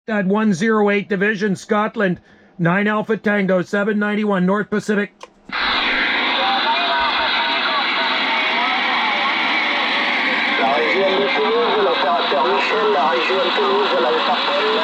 At 108 Division, Scotland, 9 Alpha Tango, 791, North Pacific. La région de Toulouse, l'opérateur Michel, la région de Toulouse, là il t'appelle.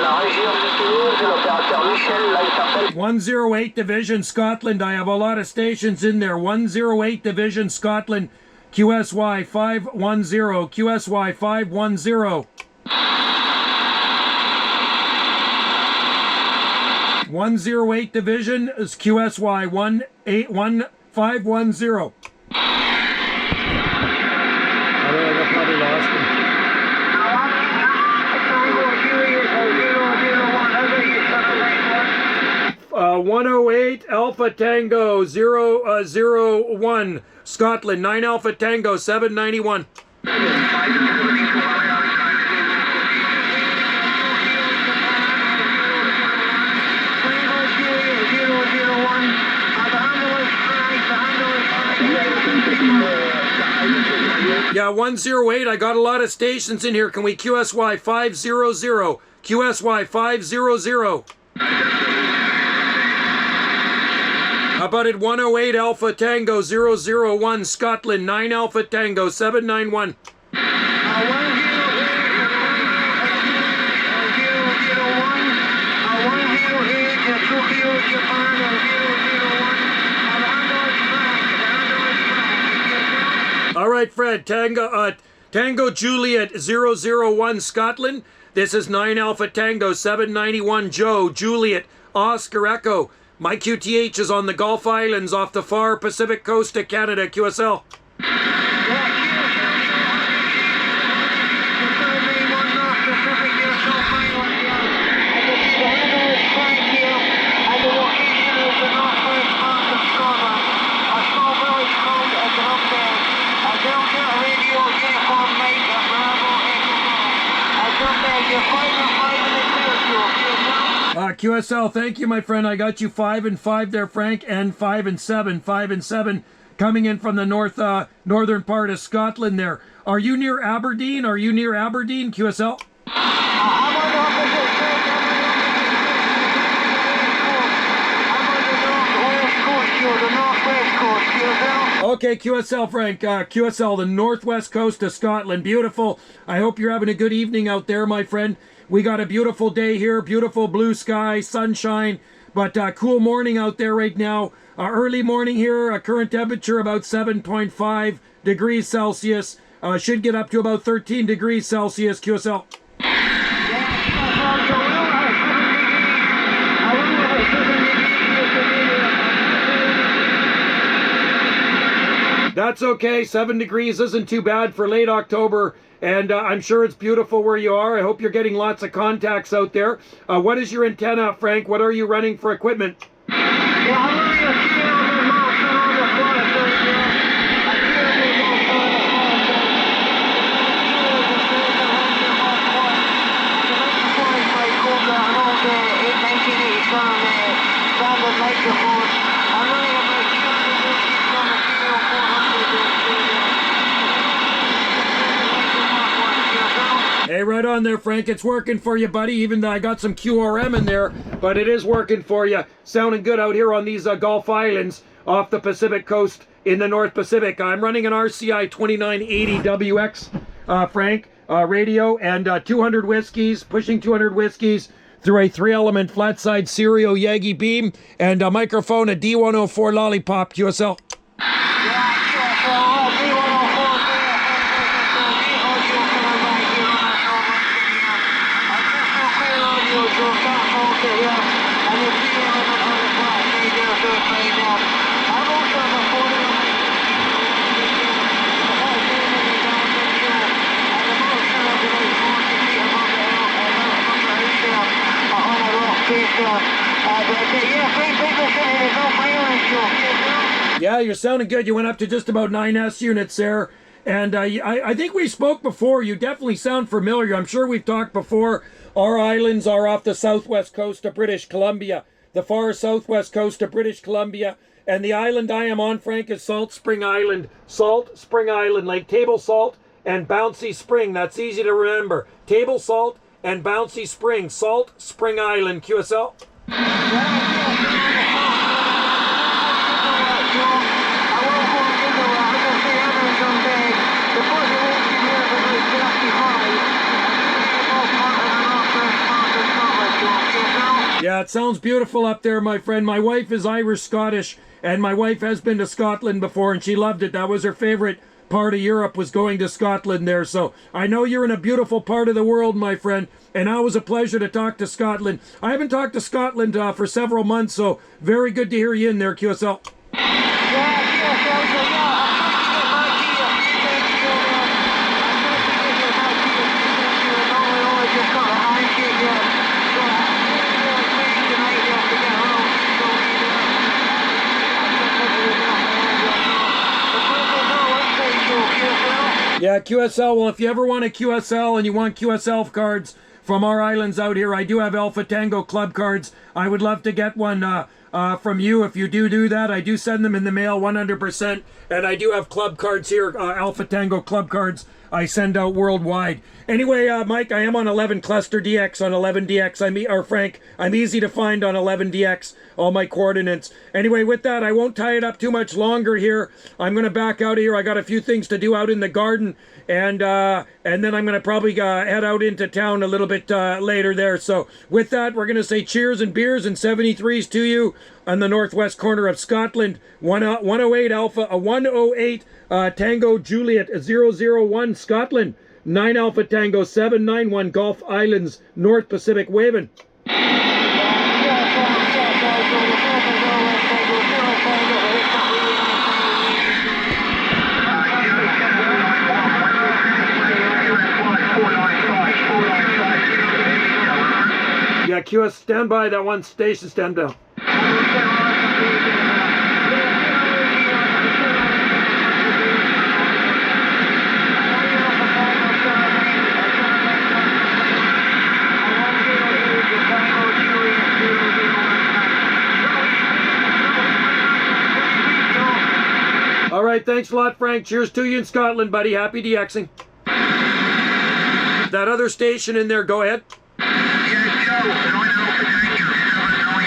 La région de Toulouse, l'opérateur Michel, là il t'appelle. 108 Division, Scotland, I have a lot of stations in there. 108 Division, Scotland, QSY 510, QSY 510. 108 Division is QSY 1811510. I probably lost him. 108 Alpha Tango 001, Scotland, 9 Alpha Tango 791. Yeah, 108, I got a lot of stations in here. Can we QSY 500? QSY 500. How about at 108 Alpha Tango 001, Scotland, 9 Alpha Tango 791. All right, Fred, Tango Juliet 001, Scotland. This is 9 Alpha Tango 791, Joe, Juliet, Oscar Echo. My QTH is on the Gulf Islands off the far Pacific coast of Canada, QSL. QSL, thank you, my friend. I got you 5 and 5 there, Frank, and 5 and 7, 5 and 7, coming in from the northern part of Scotland there. Are you near Aberdeen? Are you near Aberdeen, QSL? Okay, QSL, Frank. QSL, the northwest coast of Scotland. Beautiful. I hope you're having a good evening out there, my friend. We got a beautiful day here, beautiful blue sky, sunshine, but cool morning out there right now. Early morning here, current temperature about 7.5 degrees Celsius. Should get up to about 13 degrees Celsius, QSL. That's okay. 7 degrees isn't too bad for late October. And I'm sure it's beautiful where you are. I hope you're getting lots of contacts out there. What is your antenna, Frank? What are you running for equipment? Hey, right on there, Frank. It's working for you, buddy. Even though I got some QRM in there, but it is working for you. Sounding good out here on these Gulf Islands off the Pacific coast in the North Pacific. I'm running an RCI 2980 WX, Frank, radio, and 200 whiskeys, pushing 200 whiskeys through a 3-element flat-side Serio Yagi beam, and a microphone, a D104 Lollipop, QSL. Yeah, you're sounding good. You went up to just about 9S units there. And I think we spoke before. You definitely sound familiar. I'm sure we've talked before. Our islands are off the southwest coast of British Columbia, the far southwest coast of British Columbia. And the island I am on, Frank, is Salt Spring Island. Salt Spring Island, like Table Salt and Bouncy Spring. That's easy to remember. Table Salt and Bouncy Spring, Salt Spring Island, QSL. Yeah, it sounds beautiful up there, my friend. My wife is Irish-Scottish, and my wife has been to Scotland before, and she loved it. That was her favorite part of Europe, was going to Scotland there. So I know you're in a beautiful part of the world, my friend, and now it was a pleasure to talk to Scotland. I haven't talked to Scotland for several months, so very good to hear you in there, QSL. Yeah, QSL. Well, if you ever want a QSL and you want QSL cards from our islands out here, I do have Alpha Tango Club cards. I would love to get one from you if you do that. I do send them in the mail 100%. And I do have club cards here, Alpha Tango Club cards I send out worldwide. Anyway, Mike, I am on 11 Cluster DX on 11DX. Frank, I'm easy to find on 11DX, all my coordinates. Anyway, with that, I won't tie it up too much longer here. I'm going to back out of here. I got a few things to do out in the garden, and then I'm going to probably head out into town a little bit later there. So with that, we're going to say cheers and beers and 73s to you on the northwest corner of Scotland. 108 Alpha, 108 Tango Juliet 001 Scotland. 9 Alpha Tango 791 Gulf Islands, North Pacific, waving. Yeah, QS, stand by that one station, stand down. All right, thanks a lot, Frank. Cheers to you in Scotland, buddy. Happy DXing. That other station in there, go ahead. Yeah, Joe, 9 Alpha Tango 791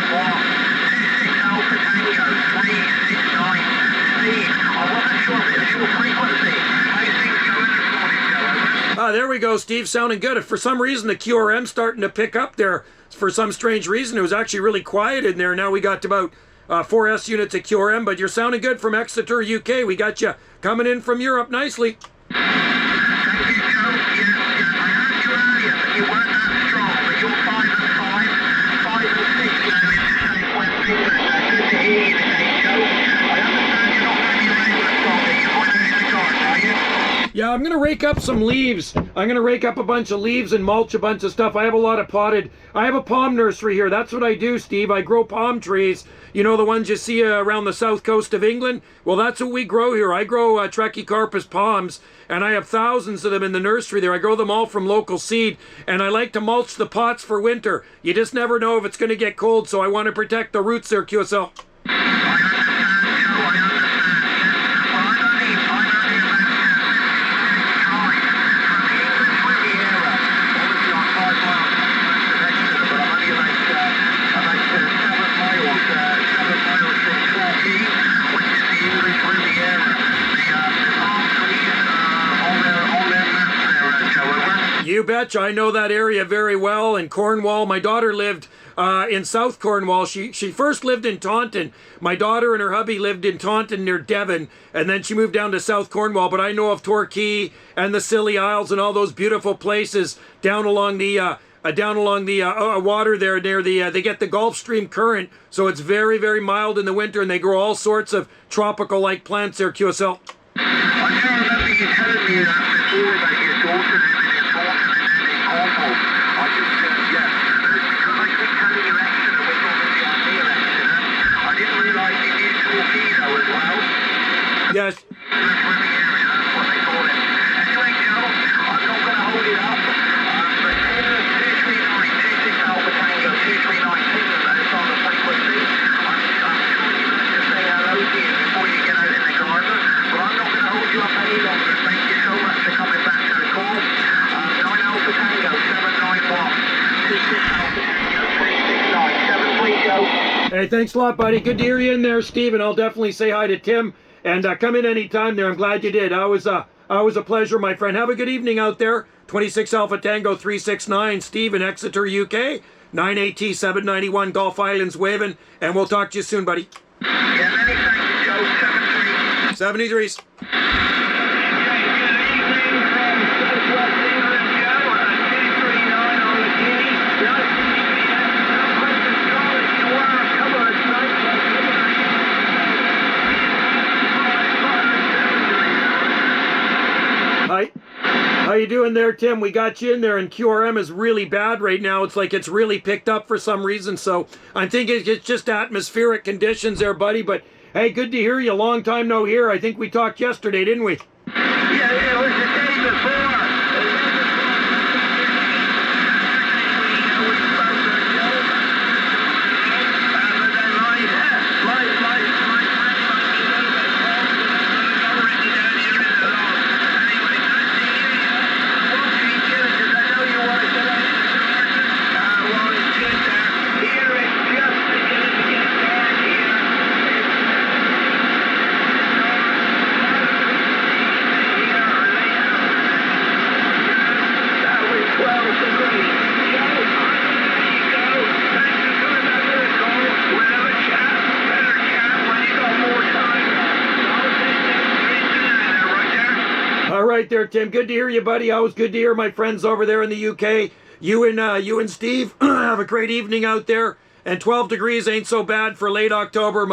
26 Alpha Tango 369. Steve, I wasn't sure if it was your frequency. How things going this morning, Joe? There we go, Steve. Sounding good. If for some reason the QRM's starting to pick up there, for some strange reason, it was actually really quiet in there. Now we got about 4S units of QRM, but you're sounding good from Exeter, UK. We got you coming in from Europe nicely. Thank you, Joe. Yeah, I heard you earlier, but you weren't that strong, but you're 5 and 5, 5 and 6 now. Good to hear you today, Joe. I understand you're not going to be regular song, but you're going in the garden, are you? Yeah, I'm going to rake up some leaves. I'm going to rake up a bunch of leaves and mulch a bunch of stuff. I have a lot of potted. I have a palm nursery here. That's what I do, Steve. I grow palm trees. You know, the ones you see around the south coast of England? Well, that's what we grow here. I grow Trachycarpus palms, and I have thousands of them in the nursery there. I grow them all from local seed, and I like to mulch the pots for winter. You just never know if it's going to get cold, so I want to protect the roots there, QSL. You betcha. I know that area very well. In Cornwall, my daughter lived in South Cornwall. She first lived in Taunton. My daughter and her hubby lived in Taunton near Devon, and then she moved down to South Cornwall. But I know of Torquay and the Scilly Isles and all those beautiful places down along the water there near the. They get the Gulf Stream current, so it's very, very mild in the winter, and they grow all sorts of tropical-like plants there. QSL. I do remember you telling me that before about your daughter living in Taunton and then in Cornwall. I just think, yeah, because I keep telling you Exeter, which obviously I'm near Exeter, I didn't realise you knew Torquay though as well. Yes. Swimming area, that's what they call it. Anyway, Joe, I'm not going to hold it up, but 239, 26 Alpha Tango 239, that's on the frequency. I'm sure you like to say hello to you before you get out in the garden, but I'm not going to hold you up any longer. Thank you so much for Hey, thanks a lot, buddy. Good to hear you in there, Steve, and I'll definitely say hi to Tim. And come in anytime there. I'm glad you did. Always a pleasure, my friend. Have a good evening out there. 26 Alpha Tango 369, Steve in Exeter, UK. 108TJ001, Gulf Islands waving. And we'll talk to you soon, buddy. Yeah, many thanks, Joe. 73. 73s. Hi. How you doing there, Tim? We got you in there, and QRM is really bad right now. It's like it's really picked up for some reason, so I'm thinking it's just atmospheric conditions there, buddy. But hey, good to hear you. Long time no hear. I think we talked yesterday, didn't we? Yeah, it was the day before. All right there, Tim. Good to hear you, buddy. Always good to hear my friends over there in the UK. You and Steve, have a great evening out there. And 12 degrees ain't so bad for late October, my